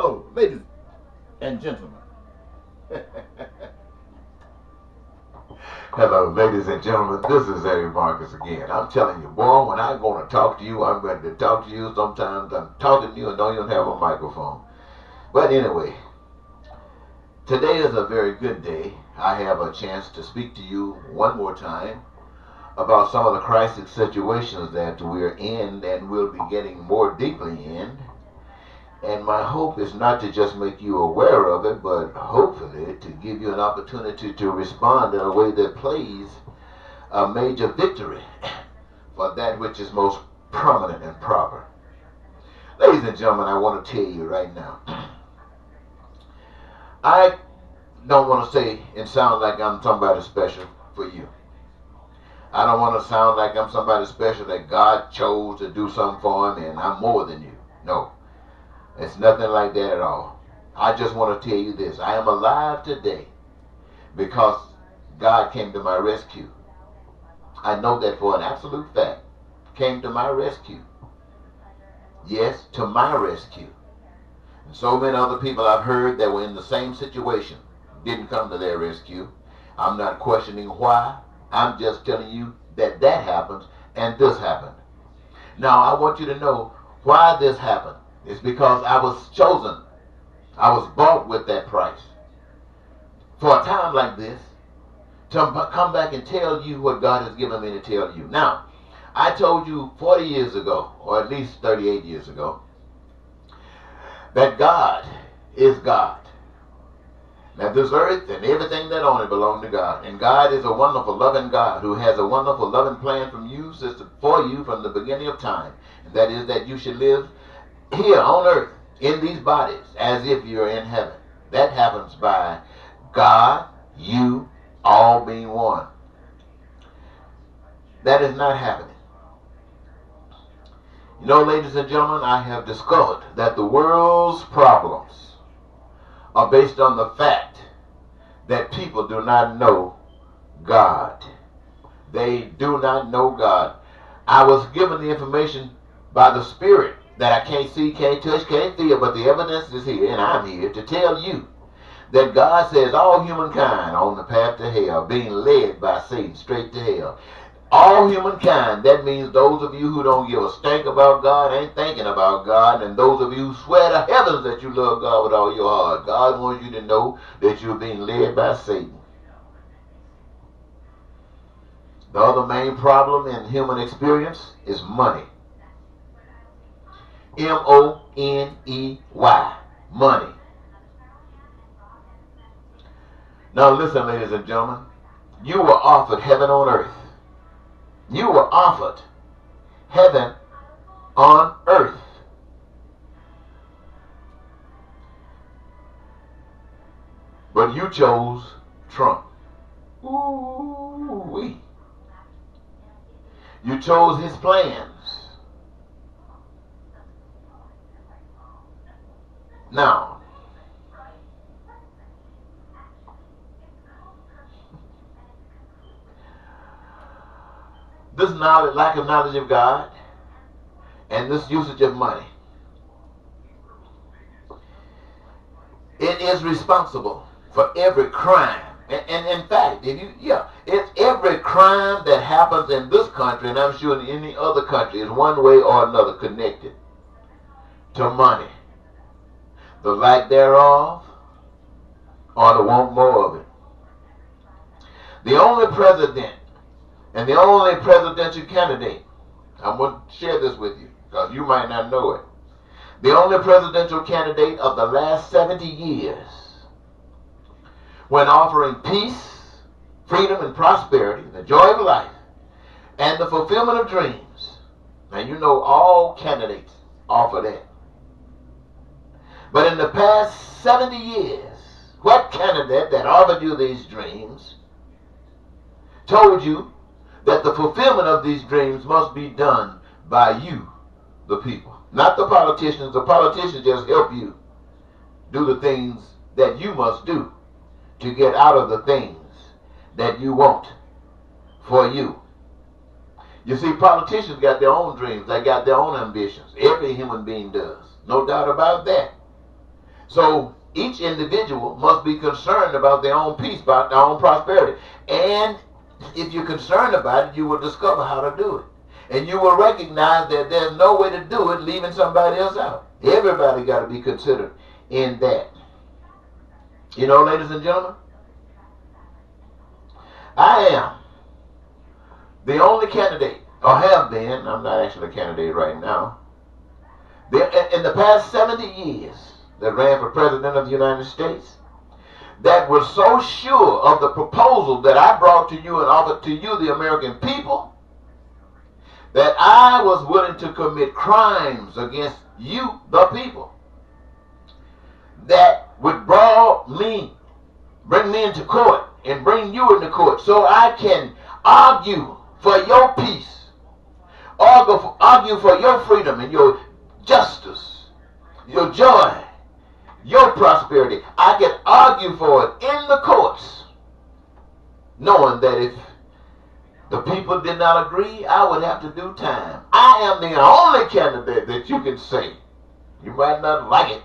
Hello, ladies and gentlemen. Hello, ladies and gentlemen. This is Eddie Marcus again. I'm telling you, boy, when I'm going to talk to you, I'm ready to talk to you. Sometimes I'm talking to you and don't even have a microphone. But anyway, today is a very good day. I have a chance to speak to you one more time about some of the crisis situations that we're in and will be getting more deeply in. And my hope is not to just make you aware of it, but hopefully to give you an opportunity to respond in a way that plays a major victory for that which is most prominent and proper. Ladies and gentlemen, I want to tell you right now, I don't want to say and sound like I'm somebody special for you. I don't want to sound like I'm somebody special that God chose to do something for him and I'm more than you. No. It's nothing like that at all. I just want to tell you this. I am alive today because God came to my rescue. I know that for an absolute fact. Came to my rescue. Yes, to my rescue. And so many other people I've heard that were in the same situation didn't come to their rescue. I'm not questioning why. I'm just telling you that that happened and this happened. Now, I want you to know why this happened. It's because I was chosen. I was bought with that price. For a time like this, to come back and tell you what God has given me to tell you. Now, I told you 40 years ago, or at least 38 years ago, that God is God. That this earth and everything that on it belong to God. And God is a wonderful, loving God who has a wonderful, loving plan from you, sister, for you from the beginning of time. And that is that you should live here on earth in these bodies as if you're in heaven. That happens by God, you, all being one. That is not happening. You know, ladies and gentlemen, I have discovered that the world's problems are based on the fact that people do not know God. They do not know God. I was given the information by the Spirit that I can't see, can't touch, can't feel, but the evidence is here, and I'm here to tell you that God says all humankind on the path to hell, being led by Satan straight to hell. All humankind, that means those of you who don't give a stink about God, ain't thinking about God, and those of you who swear to heavens that you love God with all your heart. God wants you to know that you're being led by Satan. The other main problem in human experience is money. M-O-N-E-Y. Money. Now listen, ladies and gentlemen. You were offered heaven on earth. You were offered heaven on earth. But you chose Trump. Ooh-wee. You chose his plans. Now, this knowledge, lack of knowledge of God and this usage of money, it is responsible for every crime. And in fact, it's every crime that happens in this country, and I'm sure in any other country, is one way or another connected to money. The lack thereof, or the want more of it. The only president and the only presidential candidate, I'm going to share this with you because you might not know it. The only presidential candidate of the last 70 years, when offering peace, freedom, and prosperity, the joy of life, and the fulfillment of dreams. Now you know all candidates offer that. But in the past 70 years, what candidate that offered you these dreams told you that the fulfillment of these dreams must be done by you, the people? Not the politicians. The politicians just help you do the things that you must do to get out of the things that you want for you. You see, politicians got their own dreams. They got their own ambitions. Every human being does. No doubt about that. So each individual must be concerned about their own peace, about their own prosperity. And if you're concerned about it, you will discover how to do it. And you will recognize that there's no way to do it leaving somebody else out. Everybody got to be considered in that. You know, ladies and gentlemen, I am the only candidate, or have been, I'm not actually a candidate right now, in the past 70 years that ran for president of the United States, that was so sure of the proposal that I brought to you and offered to you, the American people, that I was willing to commit crimes against you, the people, that would bring me into court and bring you into court so I can argue for your peace, argue for your freedom and your justice, your joy, your prosperity. I can argue for it in the courts, knowing that if the people did not agree, I would have to do time. I am the only candidate that you can say, you might not like it,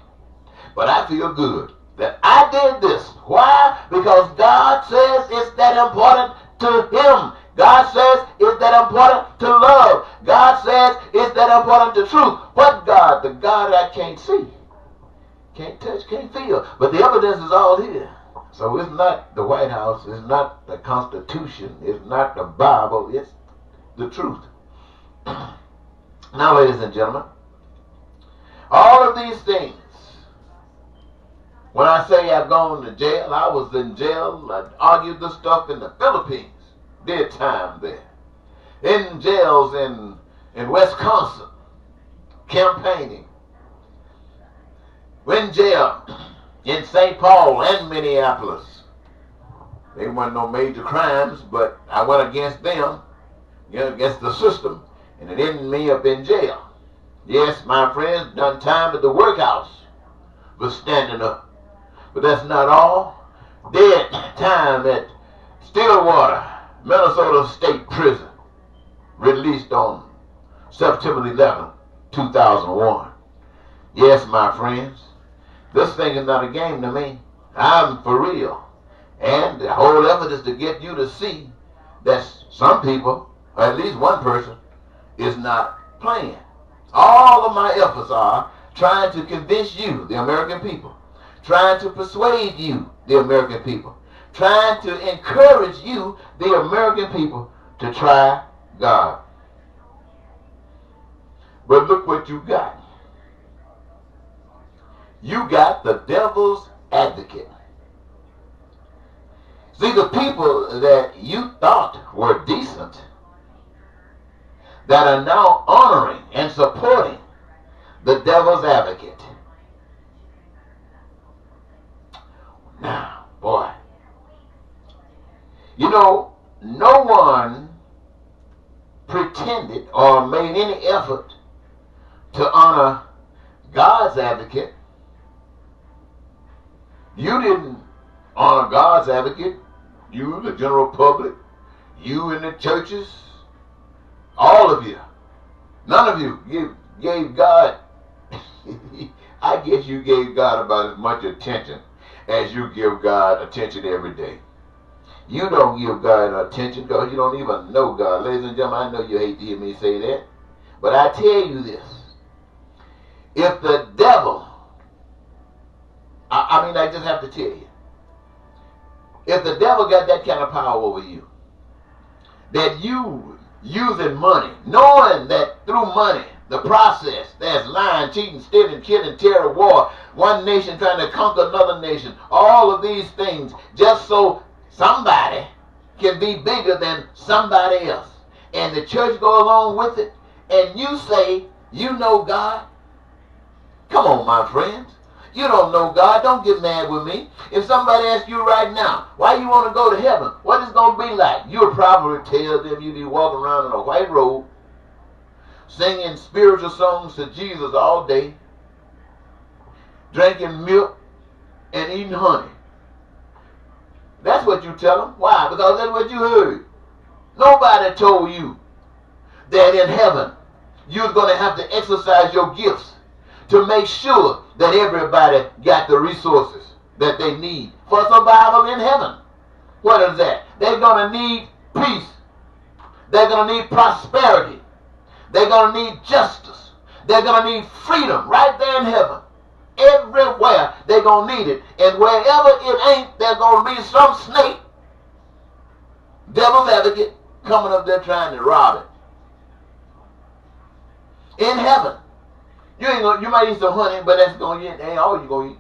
but I feel good that I did this. Why? Because God says it's that important to Him. God says it's that important to love. God says it's that important to truth. What God? The God I can't see, can't touch, can't feel. But the evidence is all here. So it's not the White House, it's not the Constitution, it's not the Bible, it's the truth. Now, ladies and gentlemen, all of these things, when I say I've gone to jail, I was in jail, I argued this stuff in the Philippines, did time there. In jails in Wisconsin, campaigning. In jail in St. Paul and Minneapolis. They weren't no major crimes, but I went against them, against the system, and it ended me up in jail. Yes, my friends, done time at the workhouse for standing up. But that's not all. Did time at Stillwater, Minnesota State Prison, released on September 11, 2001. Yes, my friends, this thing is not a game to me. I'm for real. And the whole effort is to get you to see that some people, or at least one person, is not playing. All of my efforts are trying to convince you, the American people, trying to persuade you, the American people, trying to encourage you, the American people, to try God. But look what you got. You got the devil's advocate. See, the people that you thought were decent, that are now honoring and supporting the devil's advocate. Now, boy, you know, no one pretended or made any effort to honor God's advocate. You didn't honor God's advocate. You, the general public, you in the churches, all of you, none of you gave God, I guess you gave God about as much attention as you give God attention every day. You don't give God attention because you don't even know God. Ladies and gentlemen, I know you hate to hear me say that, but I tell you this. If the devil, I just have to tell you, if the devil got that kind of power over you, that you using money, knowing that through money, the process, there's lying, cheating, stealing, killing, terror, war, one nation trying to conquer another nation, all of these things, just so somebody can be bigger than somebody else. And the church go along with it, and you say, you know God. Come on, my friends. You don't know God. Don't get mad with me. If somebody asks you right now, why you want to go to heaven? What it's going to be like? You'll probably tell them you'll be walking around in a white robe, singing spiritual songs to Jesus all day, drinking milk and eating honey. That's what you tell them. Why? Because that's what you heard. Nobody told you that in heaven you're going to have to exercise your gifts to make sure that everybody got the resources that they need for survival in heaven. What is that? They're going to need peace. They're going to need prosperity. They're going to need justice. They're going to need freedom right there in heaven. Everywhere they're going to need it. And wherever it ain't, there's going to be some snake, devil's advocate, coming up there trying to rob it. In heaven. You might eat some honey, but that's going to ain't all you're going to eat.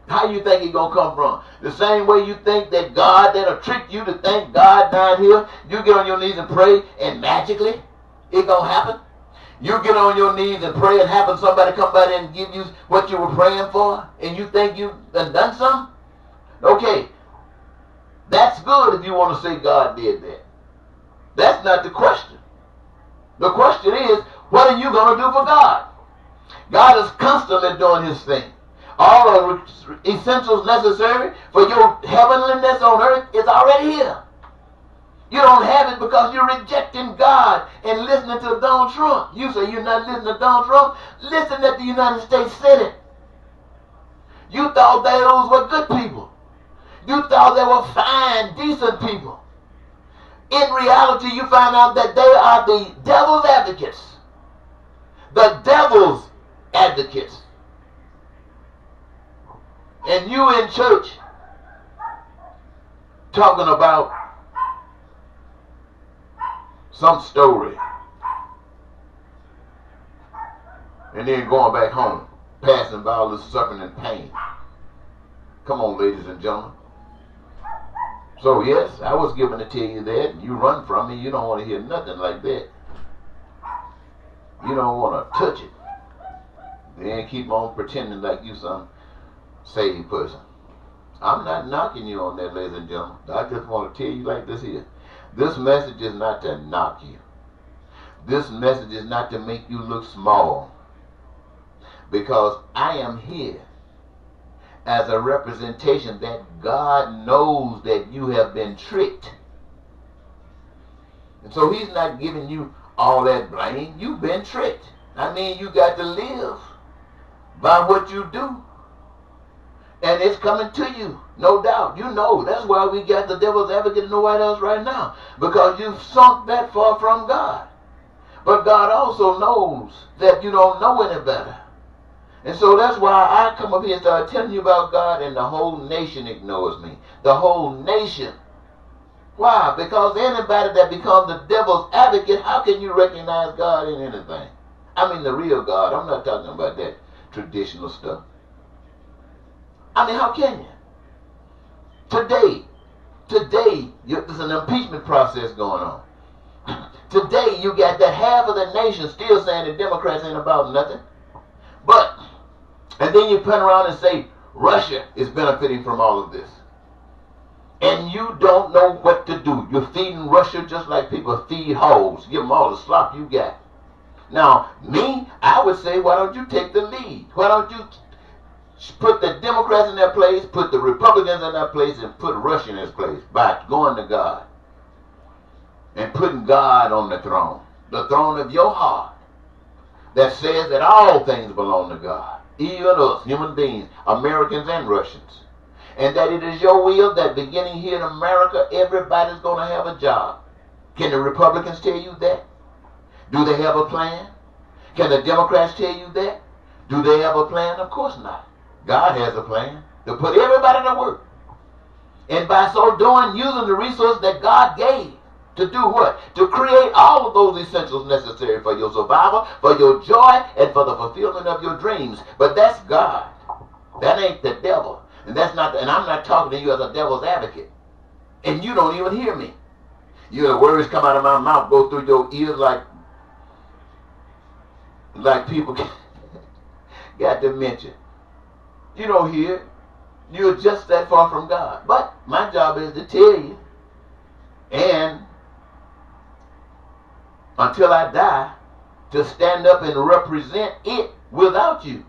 How you think it's going to come from? The same way you think that God, that'll trick you to think God down here, you get on your knees and pray and magically it's going to happen. You get on your knees and pray and happen somebody come by there and give you what you were praying for and you think you've done something? Okay, that's good if you want to say God did that. That's not the question. The question is, what are you going to do for God? God is constantly doing his thing. All the essentials necessary for your heavenliness on earth is already here. You don't have it because you're rejecting God and listening to Donald Trump. You say you're not listening to Donald Trump. Listen at the United States Senate. You thought those were good people. You thought they were fine, decent people. In reality, you find out that they are the devil's advocates. The devil's advocates. And you in church talking about some story and then going back home passing by all this suffering and pain. Come on, ladies and gentlemen. So yes, I was given to tell you that, and you run from me. You don't want to hear nothing like that. You don't want to touch it. Then keep on pretending like you some saved person. I'm not knocking you on that, ladies and gentlemen. I just want to tell you like this here. This message is not to knock you. This message is not to make you look small. Because I am here as a representation that God knows that you have been tricked. And so he's not giving you all that blame. You've been tricked. I mean, you got to live by what you do. And it's coming to you, no doubt. You know, that's why we got the devil's advocate in the White House right now. Because you've sunk that far from God. But God also knows that you don't know any better. And so that's why I come up here and start telling you about God, and the whole nation ignores me. The whole nation. Why? Because anybody that becomes the devil's advocate, how can you recognize God in anything? I mean the real God. I'm not talking about that traditional stuff. I mean, how can you? Today, there's an impeachment process going on. Today, you got that half of the nation still saying the Democrats ain't about nothing. And then you turn around and say Russia is benefiting from all of this. And you don't know what to do. You're feeding Russia just like people feed hogs. Give them all the slop you got. Now, I would say, why don't you take the lead? Why don't you put the Democrats in their place, put the Republicans in their place, and put Russia in his place by going to God and putting God on the throne of your heart that says that all things belong to God, even us, human beings, Americans and Russians, and that it is your will that beginning here in America, everybody's going to have a job. Can the Republicans tell you that? Do they have a plan? Can the Democrats tell you that? Do they have a plan? Of course not. God has a plan to put everybody to work. And by so doing, using the resources that God gave to do what? To create all of those essentials necessary for your survival, for your joy, and for the fulfillment of your dreams. But that's God. That ain't the devil. And that's not. And I'm not talking to you as a devil's advocate. And you don't even hear me. The words come out of my mouth, go through your ears like people got dementia. You don't hear it. You're just that far from God. But my job is to tell you, and until I die, to stand up and represent it without you.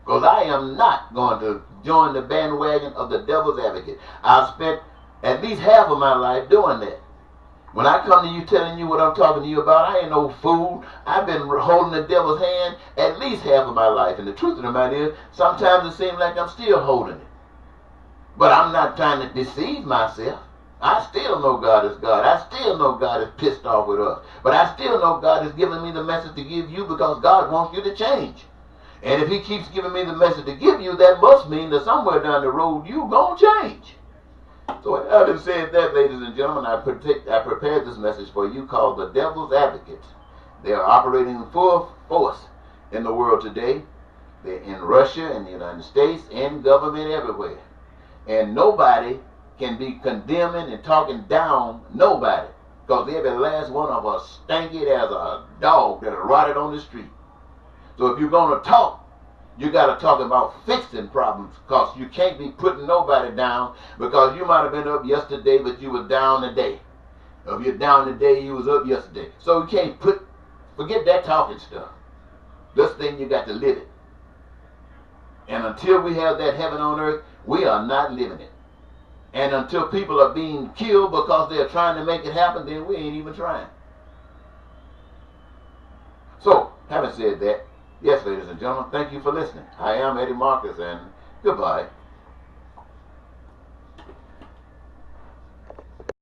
Because I am not going to join the bandwagon of the devil's advocate. I've spent at least half of my life doing that. When I come to you telling you what I'm talking to you about, I ain't no fool. I've been holding the devil's hand at least half of my life. And the truth of the matter is, sometimes it seems like I'm still holding it. But I'm not trying to deceive myself. I still know God is God. I still know God is pissed off with us. But I still know God is giving me the message to give you because God wants you to change. And if he keeps giving me the message to give you, that must mean that somewhere down the road you going to change. So having said that, ladies and gentlemen, I prepared this message for you called The Devil's Advocates. They are operating in full force in the world today. They're in Russia, in the United States, in government everywhere. And nobody can be condemning and talking down nobody. Because every last one of us stanky as a dog that rotted on the street. So if you're going to talk, you got to talk about fixing problems, because you can't be putting nobody down, because you might have been up yesterday, but you were down today. Or if you're down today, you was up yesterday. So you can't forget that talking stuff. This thing, you got to live it. And until we have that heaven on earth, we are not living it. And until people are being killed because they're trying to make it happen, then we ain't even trying. So, having said that, yes, ladies and gentlemen, thank you for listening. I am Eddie Marcus, and goodbye.